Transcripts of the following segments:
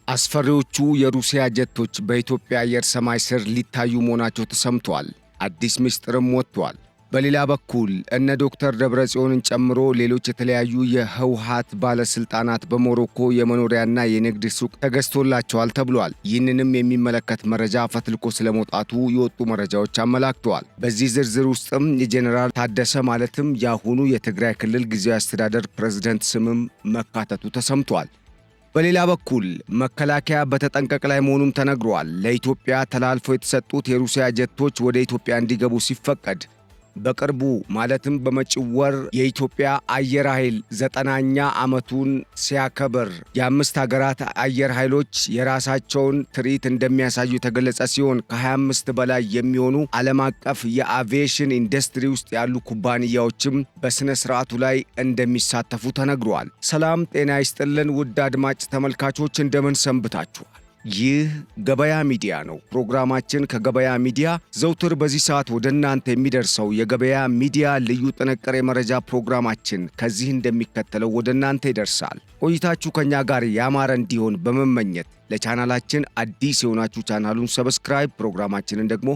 አስፈሪዎቹ የሩሲያ ጀቶች በኢትዮጵያ አየር ሰማይ ስር ሊታዩ መሆናቸው ተሰምቷል። አዲስ ምስጢርም ወጥቷል። በሌላ በኩል እነ ዶክተር ደብረጽዮንን ጨምሮ ሌሎች የተለያዩ የህወሓት ባለስልጣናት በሞሮኮ የመኖሪያና የንግድ ሱቅ ተገዝቶላቸዋል ተብሏል። ይህንንም የሚመለከት መረጃ ፈትልኮ ስለመውጣቱ የወጡ መረጃዎች አመላክተዋል። በዚህ ዝርዝር ውስጥም የጄኔራል ታደሰ ማለትም የአሁኑ የትግራይ ክልል ጊዜያዊ አስተዳደር ፕሬዝዳንት ስምም መካተቱ ተሰምቷል። በሌላ በኩል መከላከያ በተጠንቀቅ ላይ መሆኑም ተነግሯል። ለኢትዮጵያ ተላልፈው የተሰጡት የሩሲያ ጀቶች ወደ ኢትዮጵያ እንዲገቡ ሲፈቀድ በቅርቡ ማለትም በመጪው ወር የኢትዮጵያ አየር ኃይል 90ኛ ዓመቱን ሲያከብር የአምስት ሀገራት አየር ኃይሎች የራሳቸውን ትርኢት እንደሚያሳዩ የተገለጸ ሲሆን ከ25 በላይ የሚሆኑ ዓለም አቀፍ የአቪዬሽን ኢንዱስትሪ ውስጥ ያሉ ኩባንያዎችም በሥነ ሥርዓቱ ላይ እንደሚሳተፉ ተነግሯል። ሰላም ጤና ይስጥልን ውድ አድማጭ ተመልካቾች እንደምን ሰንብታችኋል? ይህ ገበያ ሚዲያ ነው። ፕሮግራማችን ከገበያ ሚዲያ ዘውትር በዚህ ሰዓት ወደ እናንተ የሚደርሰው የገበያ ሚዲያ ልዩ ጥንቅር የመረጃ ፕሮግራማችን ከዚህ እንደሚከተለው ወደ እናንተ ይደርሳል። ቆይታችሁ ከኛ ጋር ያማረ እንዲሆን በመመኘት ለቻናላችን አዲስ የሆናችሁ ቻናሉን ሰብስክራይብ፣ ፕሮግራማችንን ደግሞ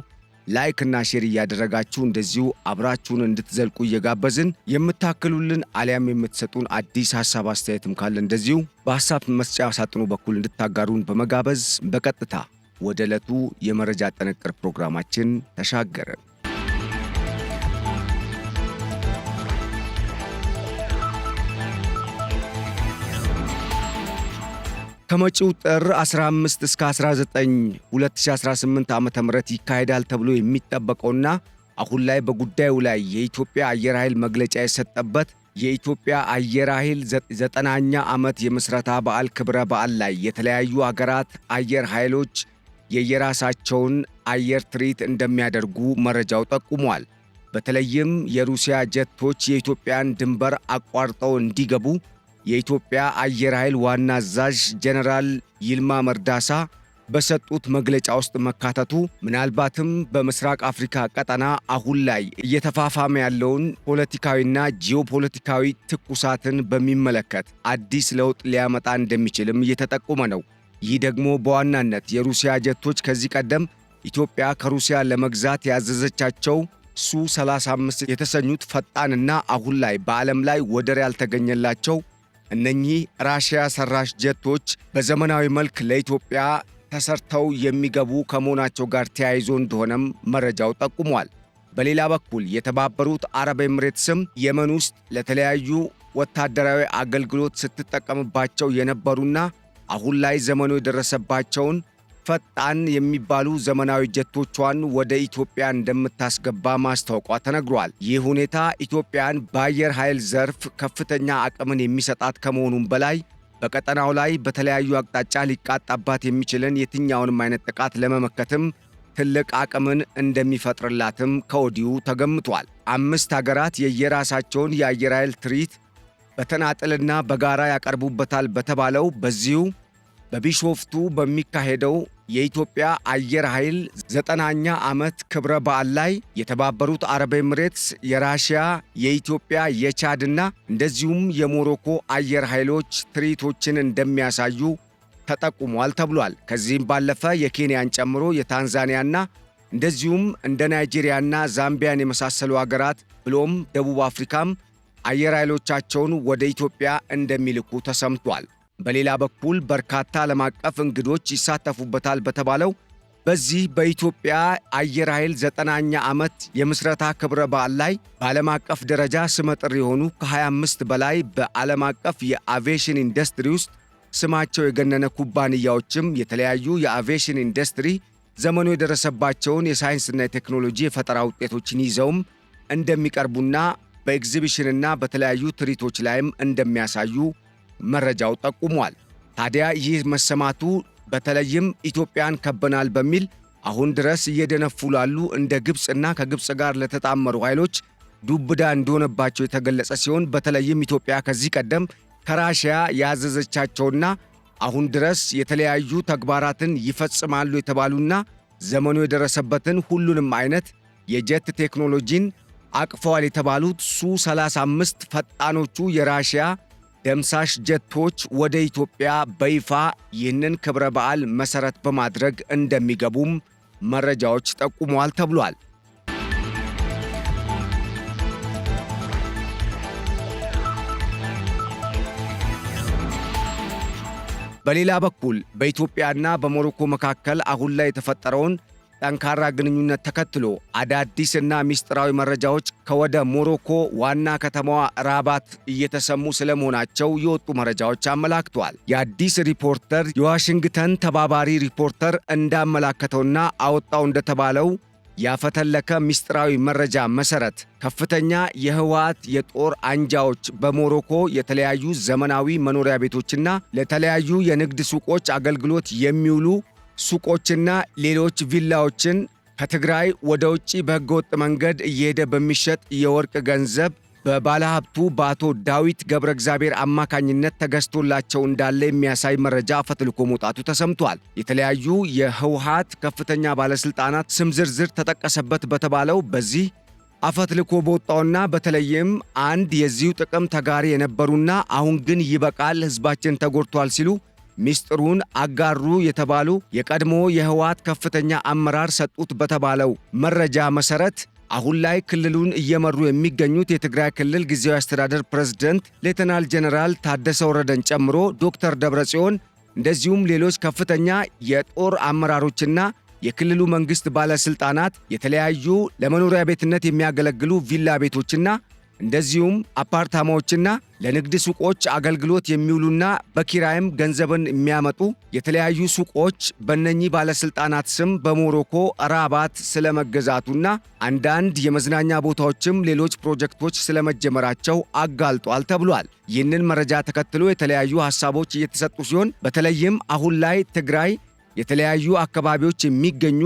ላይክ እና ሼር እያደረጋችሁ እንደዚሁ አብራችሁን እንድትዘልቁ እየጋበዝን የምታክሉልን አሊያም የምትሰጡን አዲስ ሐሳብ አስተያየትም ካለ እንደዚሁ በሐሳብ መስጫ ሳጥኑ በኩል እንድታጋሩን በመጋበዝ በቀጥታ ወደ ዕለቱ የመረጃ ጥንቅር ፕሮግራማችን ተሻገርን። ከመጪው ጥር 15 እስከ 19 2018 ዓ.ም ይካሄዳል ተብሎ የሚጠበቀውና አሁን ላይ በጉዳዩ ላይ የኢትዮጵያ አየር ኃይል መግለጫ የሰጠበት የኢትዮጵያ አየር ኃይል 90ኛ ዓመት የምስረታ በዓል ክብረ በዓል ላይ የተለያዩ አገራት አየር ኃይሎች የየራሳቸውን አየር ትርኢት እንደሚያደርጉ መረጃው ጠቁሟል። በተለይም የሩሲያ ጀቶች የኢትዮጵያን ድንበር አቋርጠው እንዲገቡ የኢትዮጵያ አየር ኃይል ዋና አዛዥ ጄኔራል ይልማ መርዳሳ በሰጡት መግለጫ ውስጥ መካተቱ ምናልባትም በምስራቅ አፍሪካ ቀጠና አሁን ላይ እየተፋፋመ ያለውን ፖለቲካዊና ጂኦፖለቲካዊ ትኩሳትን በሚመለከት አዲስ ለውጥ ሊያመጣ እንደሚችልም እየተጠቆመ ነው። ይህ ደግሞ በዋናነት የሩሲያ ጀቶች ከዚህ ቀደም ኢትዮጵያ ከሩሲያ ለመግዛት ያዘዘቻቸው ሱ-35 የተሰኙት ፈጣንና አሁን ላይ በዓለም ላይ ወደር ያልተገኘላቸው እነኚህ ራሽያ ሰራሽ ጀቶች በዘመናዊ መልክ ለኢትዮጵያ ተሰርተው የሚገቡ ከመሆናቸው ጋር ተያይዞ እንደሆነም መረጃው ጠቁሟል። በሌላ በኩል የተባበሩት አረብ ኤምሬትስም የመን ውስጥ ለተለያዩ ወታደራዊ አገልግሎት ስትጠቀምባቸው የነበሩና አሁን ላይ ዘመኑ የደረሰባቸውን ፈጣን የሚባሉ ዘመናዊ ጀቶቿን ወደ ኢትዮጵያ እንደምታስገባ ማስታወቋ ተነግሯል። ይህ ሁኔታ ኢትዮጵያን በአየር ኃይል ዘርፍ ከፍተኛ አቅምን የሚሰጣት ከመሆኑም በላይ በቀጠናው ላይ በተለያዩ አቅጣጫ ሊቃጣባት የሚችልን የትኛውንም አይነት ጥቃት ለመመከትም ትልቅ አቅምን እንደሚፈጥርላትም ከወዲሁ ተገምቷል። አምስት ሀገራት የየራሳቸውን የአየር ኃይል ትርኢት በተናጠልና በጋራ ያቀርቡበታል በተባለው በዚሁ በቢሾፍቱ በሚካሄደው የኢትዮጵያ አየር ኃይል 90ኛ ዓመት ክብረ በዓል ላይ የተባበሩት አረብ ኤምሬትስ፣ የራሽያ፣ የኢትዮጵያ፣ የቻድና እንደዚሁም የሞሮኮ አየር ኃይሎች ትርኢቶችን እንደሚያሳዩ ተጠቁሟል ተብሏል። ከዚህም ባለፈ የኬንያን ጨምሮ የታንዛኒያና እንደዚሁም እንደ ናይጄሪያና ዛምቢያን የመሳሰሉ አገራት ብሎም ደቡብ አፍሪካም አየር ኃይሎቻቸውን ወደ ኢትዮጵያ እንደሚልኩ ተሰምቷል። በሌላ በኩል በርካታ ዓለም አቀፍ እንግዶች ይሳተፉበታል በተባለው በዚህ በኢትዮጵያ አየር ኃይል 90ኛ ዓመት የምስረታ ክብረ በዓል ላይ በዓለም አቀፍ ደረጃ ስመጥር የሆኑ ከ25 በላይ በዓለም አቀፍ የአቪዬሽን ኢንዱስትሪ ውስጥ ስማቸው የገነነ ኩባንያዎችም የተለያዩ የአቪዬሽን ኢንዱስትሪ ዘመኑ የደረሰባቸውን የሳይንስና የቴክኖሎጂ የፈጠራ ውጤቶችን ይዘውም እንደሚቀርቡና በኤግዚቢሽንና በተለያዩ ትርኢቶች ላይም እንደሚያሳዩ መረጃው ጠቁሟል። ታዲያ ይህ መሰማቱ በተለይም ኢትዮጵያን ከበናል በሚል አሁን ድረስ እየደነፉ ላሉ እንደ ግብፅና ከግብፅ ጋር ለተጣመሩ ኃይሎች ዱብዳ እንደሆነባቸው የተገለጸ ሲሆን በተለይም ኢትዮጵያ ከዚህ ቀደም ከራሽያ ያዘዘቻቸውና አሁን ድረስ የተለያዩ ተግባራትን ይፈጽማሉ የተባሉና ዘመኑ የደረሰበትን ሁሉንም አይነት የጀት ቴክኖሎጂን አቅፈዋል የተባሉት ሱ-35 ፈጣኖቹ የራሽያ ደምሳሽ ጀቶች ወደ ኢትዮጵያ በይፋ ይህንን ክብረ በዓል መሰረት በማድረግ እንደሚገቡም መረጃዎች ጠቁመዋል ተብሏል። በሌላ በኩል በኢትዮጵያና በሞሮኮ መካከል አሁን ላይ የተፈጠረውን ጠንካራ ግንኙነት ተከትሎ አዳዲስና ሚስጥራዊ መረጃዎች ከወደ ሞሮኮ ዋና ከተማዋ ራባት እየተሰሙ ስለመሆናቸው የወጡ መረጃዎች አመላክተዋል። የአዲስ ሪፖርተር የዋሽንግተን ተባባሪ ሪፖርተር እንዳመላከተውና አወጣው እንደተባለው ያፈተለከ ሚስጥራዊ መረጃ መሰረት ከፍተኛ የህወሓት የጦር አንጃዎች በሞሮኮ የተለያዩ ዘመናዊ መኖሪያ ቤቶችና ለተለያዩ የንግድ ሱቆች አገልግሎት የሚውሉ ሱቆችና ሌሎች ቪላዎችን ከትግራይ ወደ ውጪ በህገወጥ መንገድ እየሄደ በሚሸጥ የወርቅ ገንዘብ በባለሀብቱ በአቶ ዳዊት ገብረ እግዚአብሔር አማካኝነት ተገዝቶላቸው እንዳለ የሚያሳይ መረጃ ፈትልኮ መውጣቱ ተሰምቷል። የተለያዩ የህወሓት ከፍተኛ ባለስልጣናት ስም ዝርዝር ተጠቀሰበት በተባለው በዚህ አፈትልኮ በወጣውና በተለይም አንድ የዚሁ ጥቅም ተጋሪ የነበሩና አሁን ግን ይበቃል ህዝባችን ተጎድቷል ሲሉ ሚስጥሩን አጋሩ የተባሉ የቀድሞ የህወሓት ከፍተኛ አመራር ሰጡት በተባለው መረጃ መሰረት አሁን ላይ ክልሉን እየመሩ የሚገኙት የትግራይ ክልል ጊዜያዊ አስተዳደር ፕሬዝዳንት ሌተናል ጄኔራል ታደሰ ወረደን ጨምሮ ዶክተር ደብረጽዮን እንደዚሁም ሌሎች ከፍተኛ የጦር አመራሮችና የክልሉ መንግስት ባለስልጣናት የተለያዩ ለመኖሪያ ቤትነት የሚያገለግሉ ቪላ ቤቶችና እንደዚሁም አፓርታማዎችና ለንግድ ሱቆች አገልግሎት የሚውሉና በኪራይም ገንዘብን የሚያመጡ የተለያዩ ሱቆች በእነኚህ ባለስልጣናት ስም በሞሮኮ ራባት ስለመገዛቱና አንዳንድ የመዝናኛ ቦታዎችም ሌሎች ፕሮጀክቶች ስለመጀመራቸው አጋልጧል ተብሏል። ይህንን መረጃ ተከትሎ የተለያዩ ሐሳቦች እየተሰጡ ሲሆን በተለይም አሁን ላይ ትግራይ የተለያዩ አካባቢዎች የሚገኙ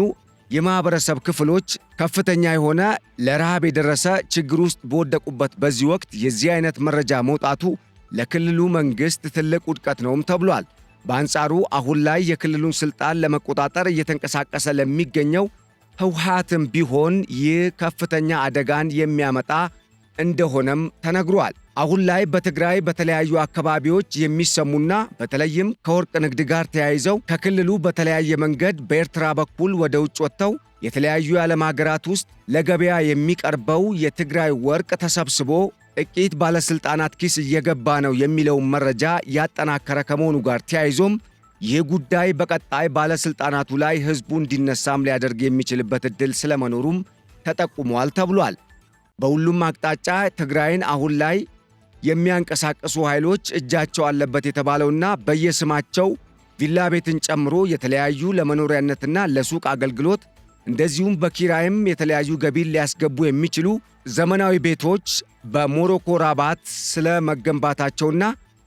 የማህበረሰብ ክፍሎች ከፍተኛ የሆነ ለረሃብ የደረሰ ችግር ውስጥ በወደቁበት በዚህ ወቅት የዚህ አይነት መረጃ መውጣቱ ለክልሉ መንግስት ትልቅ ውድቀት ነውም ተብሏል። በአንጻሩ አሁን ላይ የክልሉን ስልጣን ለመቆጣጠር እየተንቀሳቀሰ ለሚገኘው ህወሓትም ቢሆን ይህ ከፍተኛ አደጋን የሚያመጣ እንደሆነም ተነግሯል። አሁን ላይ በትግራይ በተለያዩ አካባቢዎች የሚሰሙና በተለይም ከወርቅ ንግድ ጋር ተያይዘው ከክልሉ በተለያየ መንገድ በኤርትራ በኩል ወደ ውጭ ወጥተው የተለያዩ የዓለም ሀገራት ውስጥ ለገበያ የሚቀርበው የትግራይ ወርቅ ተሰብስቦ ጥቂት ባለስልጣናት ኪስ እየገባ ነው የሚለውን መረጃ ያጠናከረ ከመሆኑ ጋር ተያይዞም ይህ ጉዳይ በቀጣይ ባለስልጣናቱ ላይ ህዝቡ እንዲነሳም ሊያደርግ የሚችልበት ዕድል ስለመኖሩም ተጠቁሟል ተብሏል። በሁሉም አቅጣጫ ትግራይን አሁን ላይ የሚያንቀሳቅሱ ኃይሎች እጃቸው አለበት የተባለውና በየስማቸው ቪላ ቤትን ጨምሮ የተለያዩ ለመኖሪያነትና ለሱቅ አገልግሎት እንደዚሁም በኪራይም የተለያዩ ገቢን ሊያስገቡ የሚችሉ ዘመናዊ ቤቶች በሞሮኮ ራባት ስለመገንባታቸውና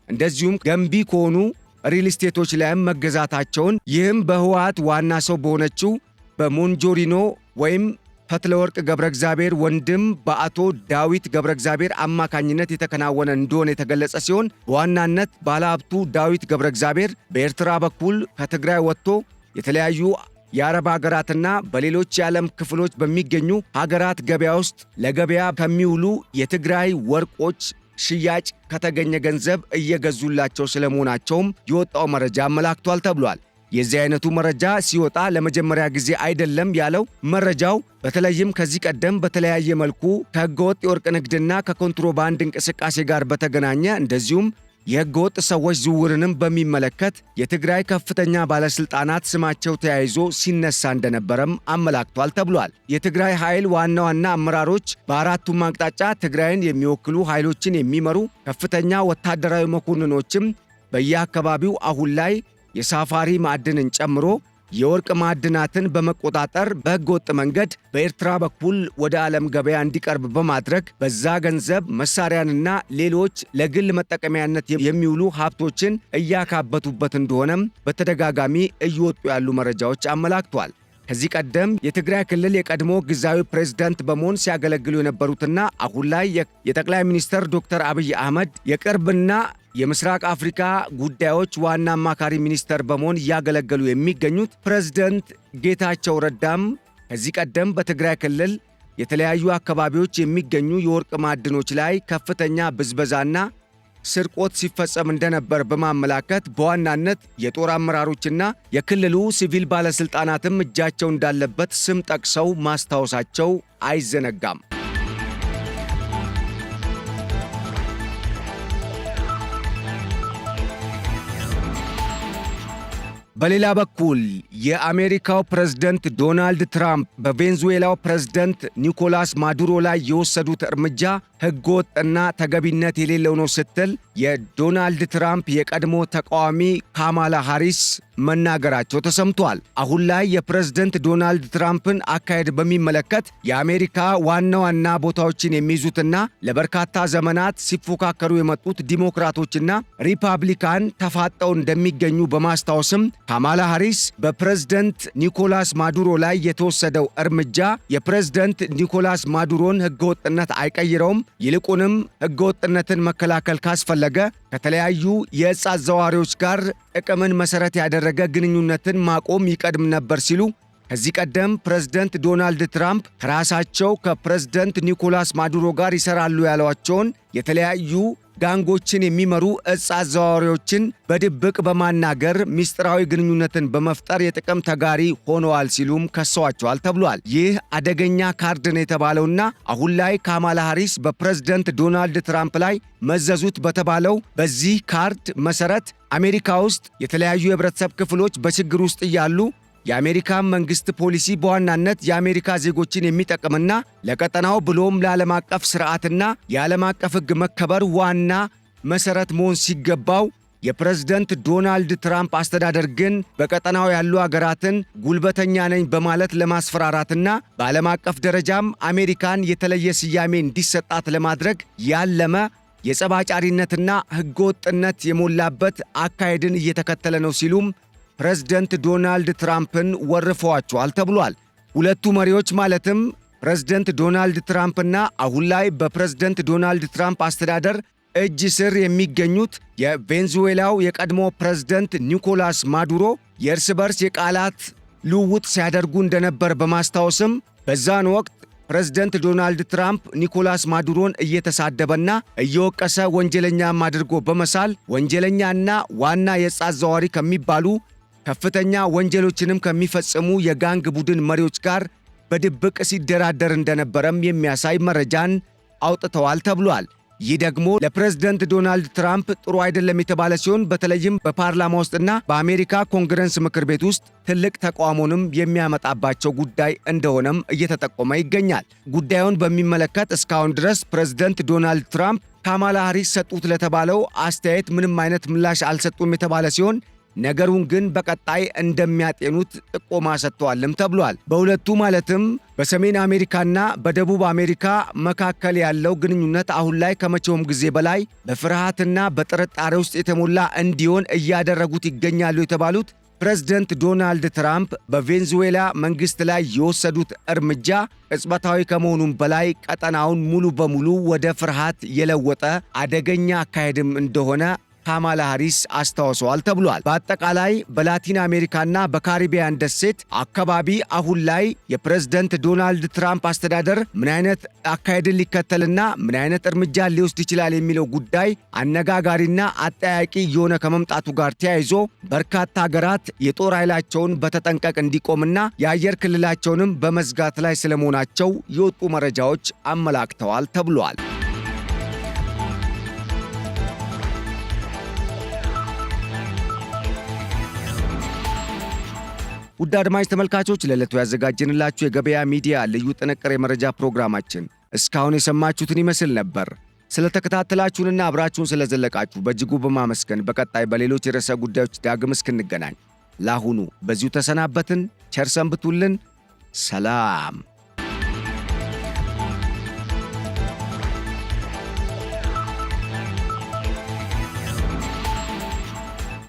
እንደዚሁም ገንቢ ከሆኑ ሪል ስቴቶች ላይም መገዛታቸውን ይህም በህወሓት ዋና ሰው በሆነችው በሞንጆሪኖ ወይም ፈትለወርቅ ገብረ እግዚአብሔር ወንድም በአቶ ዳዊት ገብረ እግዚአብሔር አማካኝነት የተከናወነ እንደሆነ የተገለጸ ሲሆን በዋናነት ባለሀብቱ ዳዊት ገብረ እግዚአብሔር በኤርትራ በኩል ከትግራይ ወጥቶ የተለያዩ የአረብ ሀገራትና በሌሎች የዓለም ክፍሎች በሚገኙ ሀገራት ገበያ ውስጥ ለገበያ ከሚውሉ የትግራይ ወርቆች ሽያጭ ከተገኘ ገንዘብ እየገዙላቸው ስለመሆናቸውም የወጣው መረጃ አመላክቷል ተብሏል። የዚህ አይነቱ መረጃ ሲወጣ ለመጀመሪያ ጊዜ አይደለም ያለው መረጃው በተለይም ከዚህ ቀደም በተለያየ መልኩ ከህገወጥ የወርቅ ንግድና ከኮንትሮባንድ እንቅስቃሴ ጋር በተገናኘ እንደዚሁም የህገወጥ ሰዎች ዝውውርንም በሚመለከት የትግራይ ከፍተኛ ባለስልጣናት ስማቸው ተያይዞ ሲነሳ እንደነበረም አመላክቷል ተብሏል። የትግራይ ኃይል ዋና ዋና አመራሮች በአራቱም አቅጣጫ ትግራይን የሚወክሉ ኃይሎችን የሚመሩ ከፍተኛ ወታደራዊ መኮንኖችም በየአካባቢው አሁን ላይ የሳፋሪ ማዕድንን ጨምሮ የወርቅ ማዕድናትን በመቆጣጠር በህገወጥ መንገድ በኤርትራ በኩል ወደ ዓለም ገበያ እንዲቀርብ በማድረግ በዛ ገንዘብ መሳሪያንና ሌሎች ለግል መጠቀሚያነት የሚውሉ ሀብቶችን እያካበቱበት እንደሆነም በተደጋጋሚ እየወጡ ያሉ መረጃዎች አመላክቷል። ከዚህ ቀደም የትግራይ ክልል የቀድሞ ጊዜያዊ ፕሬዝዳንት በመሆን ሲያገለግሉ የነበሩትና አሁን ላይ የጠቅላይ ሚኒስትር ዶክተር አብይ አህመድ የቅርብና የምስራቅ አፍሪካ ጉዳዮች ዋና አማካሪ ሚኒስተር በመሆን እያገለገሉ የሚገኙት ፕሬዝዳንት ጌታቸው ረዳም ከዚህ ቀደም በትግራይ ክልል የተለያዩ አካባቢዎች የሚገኙ የወርቅ ማዕድኖች ላይ ከፍተኛ ብዝበዛና ስርቆት ሲፈጸም እንደነበር በማመላከት በዋናነት የጦር አመራሮችና የክልሉ ሲቪል ባለስልጣናትም እጃቸው እንዳለበት ስም ጠቅሰው ማስታወሳቸው አይዘነጋም። በሌላ በኩል የአሜሪካው ፕሬዝዳንት ዶናልድ ትራምፕ በቬንዙዌላው ፕሬዝዳንት ኒኮላስ ማዱሮ ላይ የወሰዱት እርምጃ ሕገወጥና ተገቢነት የሌለው ነው ስትል የዶናልድ ትራምፕ የቀድሞ ተቃዋሚ ካማላ ሃሪስ መናገራቸው ተሰምቷል። አሁን ላይ የፕሬዝዳንት ዶናልድ ትራምፕን አካሄድ በሚመለከት የአሜሪካ ዋና ዋና ቦታዎችን የሚይዙትና ለበርካታ ዘመናት ሲፎካከሩ የመጡት ዲሞክራቶችና ሪፐብሊካን ተፋጠው እንደሚገኙ በማስታወስም ካማላ ሃሪስ በፕሬዝዳንት ኒኮላስ ማዱሮ ላይ የተወሰደው እርምጃ የፕሬዝዳንት ኒኮላስ ማዱሮን ሕገወጥነት አይቀይረውም፣ ይልቁንም ሕገወጥነትን መከላከል ካስፈለገ ከተለያዩ የዕፅ አዘዋዋሪዎች ጋር ጥቅምን መሰረት ያደረገ ግንኙነትን ማቆም ይቀድም ነበር ሲሉ ከዚህ ቀደም ፕሬዝዳንት ዶናልድ ትራምፕ ከራሳቸው ከፕሬዝዳንት ኒኮላስ ማዱሮ ጋር ይሰራሉ ያሏቸውን የተለያዩ ጋንጎችን የሚመሩ ዕፅ አዘዋዋሪዎችን በድብቅ በማናገር ሚስጥራዊ ግንኙነትን በመፍጠር የጥቅም ተጋሪ ሆነዋል ሲሉም ከሰዋቸዋል ተብሏል። ይህ አደገኛ ካርድ ነው የተባለውና አሁን ላይ ካማላ ሃሪስ በፕሬዝዳንት ዶናልድ ትራምፕ ላይ መዘዙት በተባለው በዚህ ካርድ መሰረት አሜሪካ ውስጥ የተለያዩ የህብረተሰብ ክፍሎች በችግር ውስጥ እያሉ የአሜሪካን መንግስት ፖሊሲ በዋናነት የአሜሪካ ዜጎችን የሚጠቅምና ለቀጠናው ብሎም ለዓለም አቀፍ ስርዓትና የዓለም አቀፍ ሕግ መከበር ዋና መሰረት መሆን ሲገባው የፕሬዝዳንት ዶናልድ ትራምፕ አስተዳደር ግን በቀጠናው ያሉ አገራትን ጉልበተኛ ነኝ በማለት ለማስፈራራትና በዓለም አቀፍ ደረጃም አሜሪካን የተለየ ስያሜ እንዲሰጣት ለማድረግ ያለመ የጸባጫሪነትና ሕገወጥነት የሞላበት አካሄድን እየተከተለ ነው ሲሉም ፕሬዝዳንት ዶናልድ ትራምፕን ወርፈዋቸዋል ተብሏል። ሁለቱ መሪዎች ማለትም ፕሬዝዳንት ዶናልድ ትራምፕና አሁን ላይ በፕሬዝዳንት ዶናልድ ትራምፕ አስተዳደር እጅ ስር የሚገኙት የቬንዙዌላው የቀድሞ ፕሬዝዳንት ኒኮላስ ማዱሮ የእርስ በርስ የቃላት ልውውጥ ሲያደርጉ እንደነበር በማስታወስም በዛን ወቅት ፕሬዝዳንት ዶናልድ ትራምፕ ኒኮላስ ማዱሮን እየተሳደበና እየወቀሰ ወንጀለኛም አድርጎ በመሳል ወንጀለኛና ዋና የዕፅ አዘዋዋሪ ከሚባሉ ከፍተኛ ወንጀሎችንም ከሚፈጽሙ የጋንግ ቡድን መሪዎች ጋር በድብቅ ሲደራደር እንደነበረም የሚያሳይ መረጃን አውጥተዋል ተብሏል። ይህ ደግሞ ለፕሬዝዳንት ዶናልድ ትራምፕ ጥሩ አይደለም የተባለ ሲሆን በተለይም በፓርላማ ውስጥና በአሜሪካ ኮንግረስ ምክር ቤት ውስጥ ትልቅ ተቃውሞንም የሚያመጣባቸው ጉዳይ እንደሆነም እየተጠቆመ ይገኛል። ጉዳዩን በሚመለከት እስካሁን ድረስ ፕሬዝዳንት ዶናልድ ትራምፕ ካማላ ሃሪስ ሰጡት ለተባለው አስተያየት ምንም አይነት ምላሽ አልሰጡም የተባለ ሲሆን ነገሩን ግን በቀጣይ እንደሚያጤኑት ጥቆማ ሰጥተዋልም ተብሏል። በሁለቱ ማለትም በሰሜን አሜሪካና በደቡብ አሜሪካ መካከል ያለው ግንኙነት አሁን ላይ ከመቼውም ጊዜ በላይ በፍርሃትና በጥርጣሬ ውስጥ የተሞላ እንዲሆን እያደረጉት ይገኛሉ የተባሉት ፕሬዝዳንት ዶናልድ ትራምፕ በቬንዙዌላ መንግስት ላይ የወሰዱት እርምጃ ቅጽበታዊ ከመሆኑም በላይ ቀጠናውን ሙሉ በሙሉ ወደ ፍርሃት የለወጠ አደገኛ አካሄድም እንደሆነ ካማላ ሃሪስ አስታውሰዋል ተብሏል። በአጠቃላይ በላቲን አሜሪካና በካሪቢያን ደሴት አካባቢ አሁን ላይ የፕሬዝዳንት ዶናልድ ትራምፕ አስተዳደር ምን አይነት አካሄድን ሊከተልና ምን አይነት እርምጃ ሊወስድ ይችላል የሚለው ጉዳይ አነጋጋሪና አጠያቂ የሆነ ከመምጣቱ ጋር ተያይዞ በርካታ ሀገራት የጦር ኃይላቸውን በተጠንቀቅ እንዲቆምና የአየር ክልላቸውንም በመዝጋት ላይ ስለመሆናቸው የወጡ መረጃዎች አመላክተዋል ተብሏል። ውድ አድማጭ ተመልካቾች ለዕለቱ ያዘጋጀንላችሁ የገበያ ሚዲያ ልዩ ጥንቅር የመረጃ ፕሮግራማችን እስካሁን የሰማችሁትን ይመስል ነበር። ስለተከታተላችሁንና አብራችሁን ስለዘለቃችሁ በእጅጉ በማመስገን በቀጣይ በሌሎች የርዕሰ ጉዳዮች ዳግም እስክንገናኝ ለአሁኑ በዚሁ ተሰናበትን። ቸር ሰንብቱልን። ሰላም።